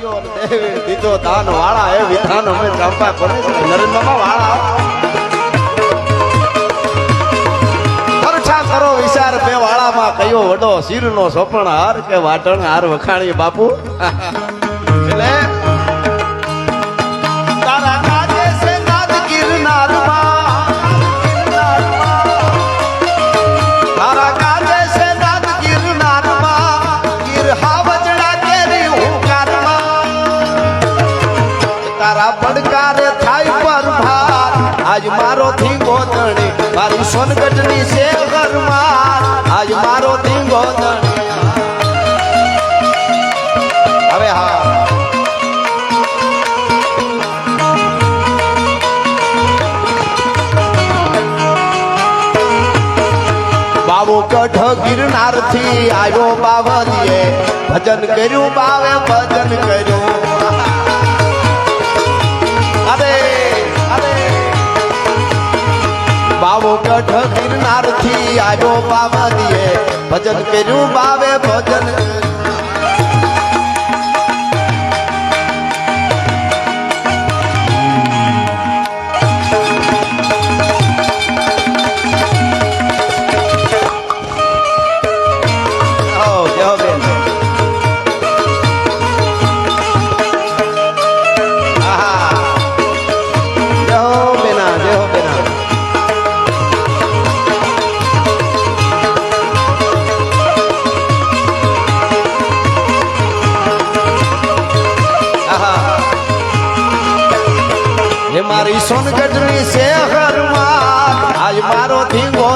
દીધો દાન વાળા એ વિધાન અમે ચંપા કરે છે નરેન્દ્રમાં વાળા ખર્ચા કરો વિચાર બે વાળામાં કયો વડો શીરનો સોપણ હાર કે વાટણ હાર વખાણી બાપુ એટલે તારા કાજે છે નાદ ગિરનારમાં તારા કાજે છે નાદ ગિરનારમાં ગિર હાવજડા કેરી હુંકારમાં તારા પડકારે થાય પર ભાર આજ મારો ધીંગો ધણી મારી સોનગઢની છે ઘરમાં આજ મારો ધીંગો ધણી હવે હા બાબુ કઢ ગિરનાર થી આવ્યો બાવલીએ ભજન કર્યું બાવે ભજન કર્યું અરે અરે બાવો કઢ ગિરનાર થી આવ્યો બાવલીએ ભજન કર્યું બાવે ભજન મારી સોનગઢની શહેરમાં આજ મારો ધીંગો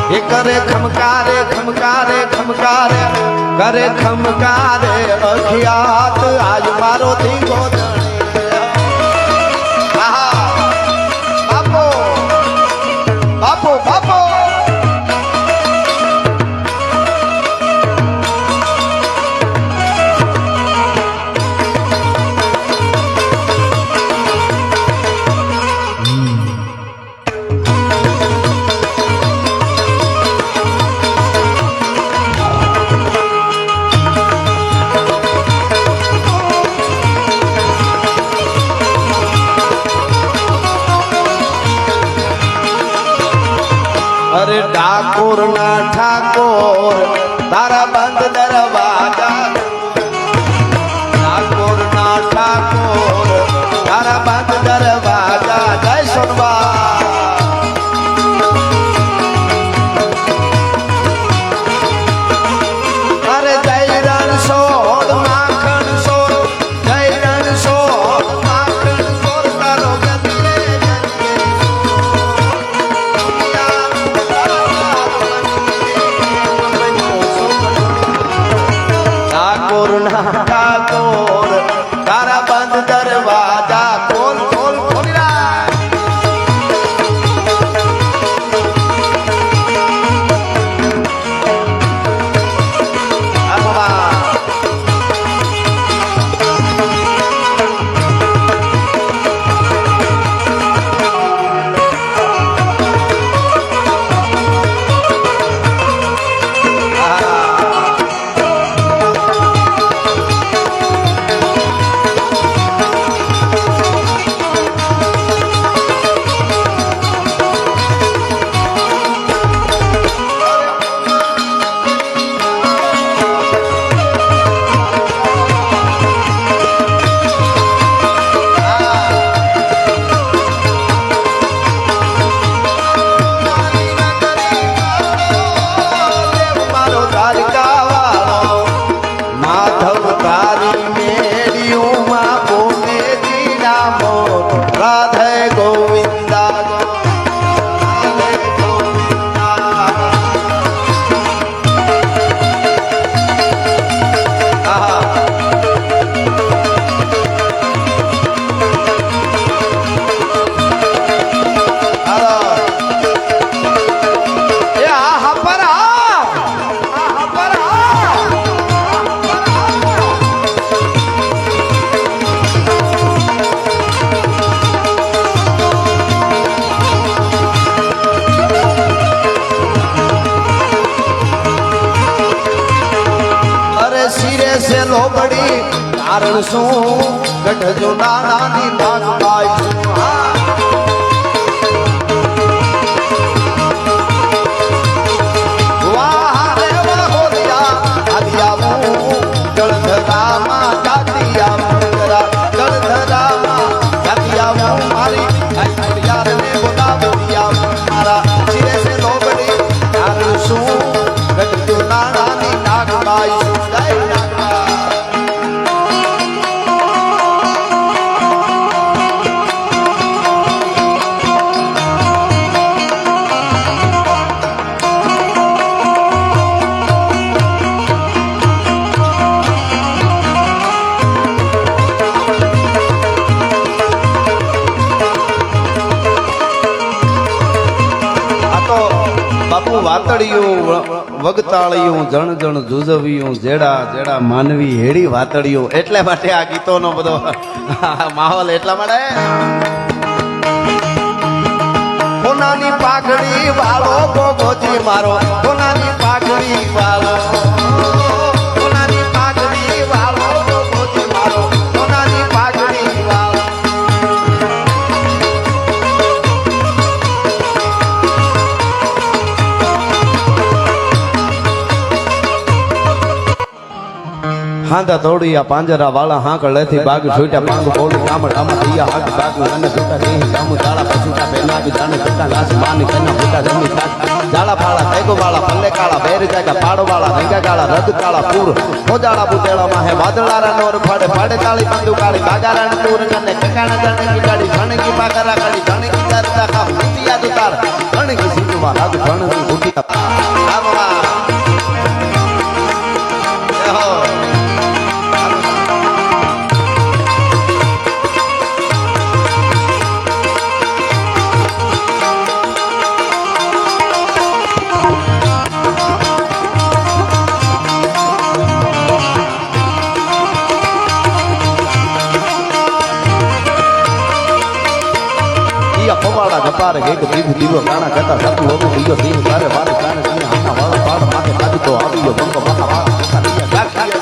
એ કરે ખમકારે ખમકારે ખમકારે કરે ખમકારે અખિયાત આજ મારો ધીંગો બાપો બાપો બાપો અરે ડાકોર ના ઠાકોર તારા બંધ દરવાજા ડાકોર ના ઠાકોર તારા બંધ દરવાજા જય સોનવા અરે જય રણછોડ માખણ સોર જય રણછોડ માખણ સોર તારો ઠાકોર તારા બંધ દરવાજા ખોલ ખોલ ખોલી લોબડી કારણ શું ગઢજો નાનાની નાગબાઈ છું વાહ રે વાહોલિયા આદિયાવું જળધરામાં જાતિયાવું જળધરામાં જાતિયાવું મારી આઈ યારને બોલાવ્યા મારા શિરે સે લોબડી કારણ શું ગઢજો નાનાની નાગબાઈ છું જય નાગબા બાપુ વાતળિયું વગતાળિયું જણ જણ જુજવ્યું જેડા જેડા માનવી હેડી વાતળિયું એટલે માટે આ ગીતોનો બધો માહોલ એટલા માટે કોનાની પાઘડી વાળો ગોગોજી મારો કોનાની પાઘડી વાળો કોનાની પાઘડી વાળો ગોગોજી મારો કોનાની પાઘડી વાળો હાંધા તોડિયા પાંજરા વાળા હાંક લેથી બાગ છૂટ્યા પાંગ બોલી કામડ આમાં દિયા હાક બાગ અને છૂટા દેહી કામુ જાળા પછૂટા બેનાગ જાણે છૂટા લાસ માની કના ફૂટા જમી તાક જાળા ફાળા તેગો વાળા પલ્લે કાળા બેર જાગા પાડો વાળા રંગા કાળા રદ કાળા પૂર ખોજાળા બુતેળા માહે વાદળારા નોર ફાડે ફાડે તાળી બંદુ કાળી બાગારા ટૂર ગને કકાણા જાણે કી ગાડી ઘણકી પાકરા કાળી ઘણકી જારતા ખા ફૂટિયા દુતાર ઘણકી સીધવા રાગ ઘણકી ફૂટિયા આવા હો પવાડા જપારે એક દીવ દીવો કાણા કટા જતું હતું બીજો દીવ તારે વારે કાને તને આના વાળા પાડ માથે કાઢી તો આવ્યો બંકો બકા વાળા કટા લીયા ગાઠિયા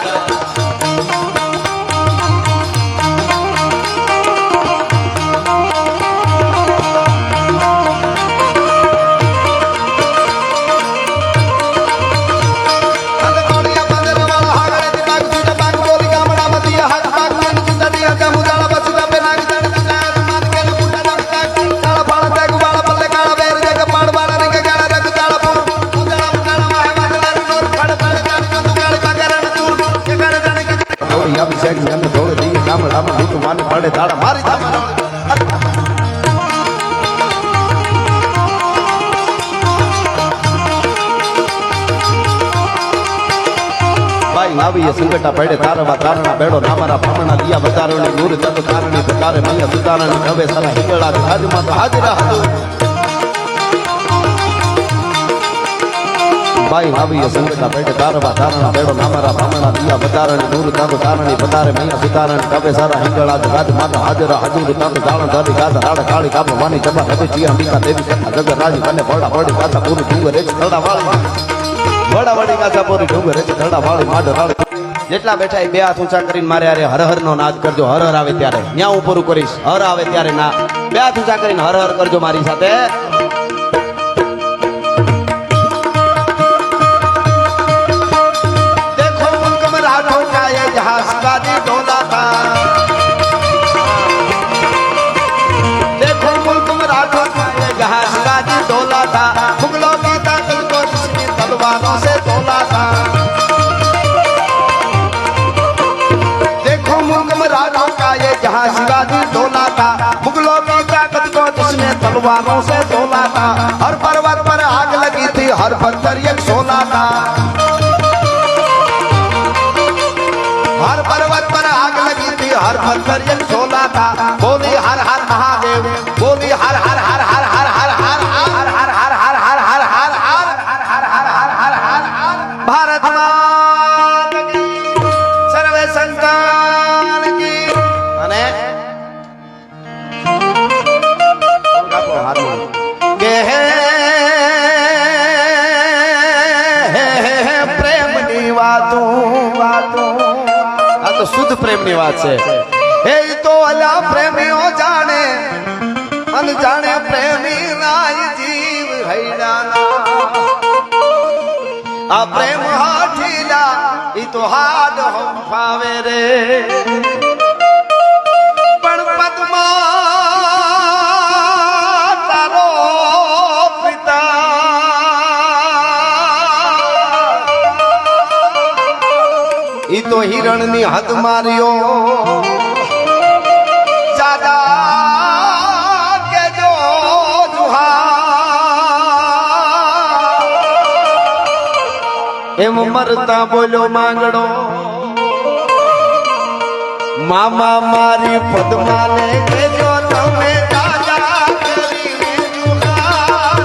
પડે તાળા મારી ભાઈ લાવીએ સંકટા પડે તારવા તારણા બેડો નામારા પામણા દિયા બતારોની નૂર તત તારણી બતારે મૈયા સુતારણી હવે સારા હિંગળા હાજમાં તો હાજરા હતું ભાઈ લાવીએ સંકટા પડે તારવા તારણા બેડો નામારા પામણા દિયા બતારણી નૂર તત તારણી બતારે મૈયા સુતારણી હવે સારા હિંગળા હાજમાં તો હાજરા હજુર તત તારણ ધરી ગાતા રાડ કાળી કાપ વાની જબા હવે જીયા અંબિકા દેવી કથા જગત રાજી કને પડા પડી ગાતા પૂરી ડુંગર રેચ ખરડા વાળી વડા વડી ગાતા પૂરી ડુંગર રેચ ખરડા વાળી માડ રાળી જેટલા બેઠા એ બે હાથ ઊંચા કરીને મારે અરે હર હર નો નાદ કરજો હર હર આવે ત્યારે ન્યા હું પૂરું કરીશ હર આવે ત્યારે ના બે હાથ ઊંચા કરીને હર હર કરજો મારી સાથે દેખો મુલ્ક में राठौर का ये जहाज गादी डोला था देखो मुल्क में राठौर का ये जहाज गादी डोला था मुगलों की ताकत को जिसने तलवारों से तोला था जहाज गादी डोला था मुगलों की ताकत को जिसने तलवारों से तोला था हर पर्वत पर आग लगी थी हर पत्थर एक सोला था हर पर्वत पर आग लगी थी हर पत्थर एक सोला था बोली हर हर महादेव बोली हर हर हर हर हर हर हर हर हर हर हर हर हर हर हर हर हर हर हर भारत माता की सर्वे संतान की અને પ્રેમની વાતો વાતો તો શુદ્ધ પ્રેમની વાત છે એ તો અલ્યા પ્રેમીઓ જાણે અનજાણે પ્રેમી નાય જીવ હૈડાના આ પ્રેમ હાઠીલા ઈ તો હાડ હંફાવે રે પણ પદ્મા તારો પિતા ઈ તો હિરણની હદ માર્યો એમ મરતા બોલ્યો માંગડો મામા મારી પદ્માને કેજો તમે દાદા કરીને જુગાર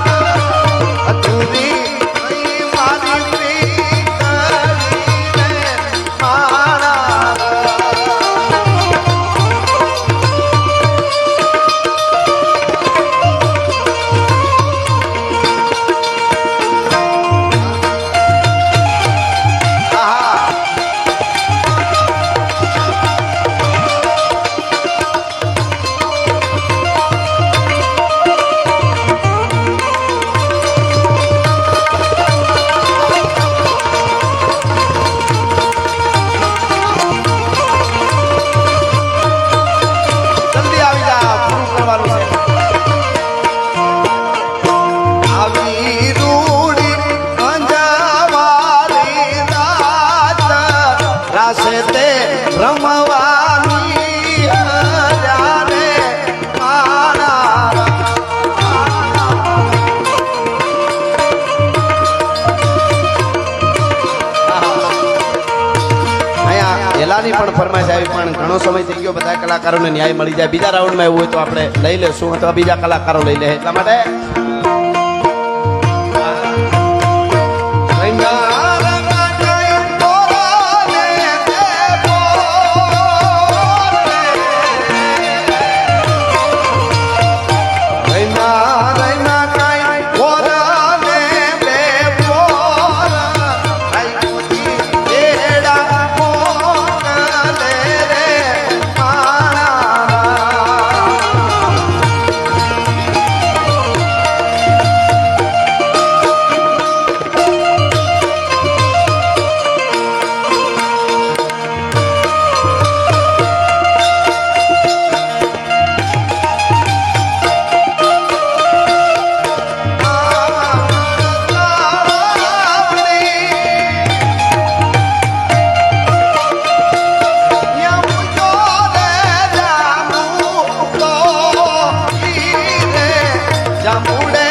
અધૂરી મારી પ્રીતરીને માણા પણ ફરમાઈશ આવી પણ ઘણો સમય થઈ ગયો બધા કલાકારોને ન્યાય મળી જાય બીજા રાઉન્ડમાં એવું હોય તો આપણે લઈ લેશું અથવા બીજા કલાકારો લઈ લે એટલા માટે જામુડે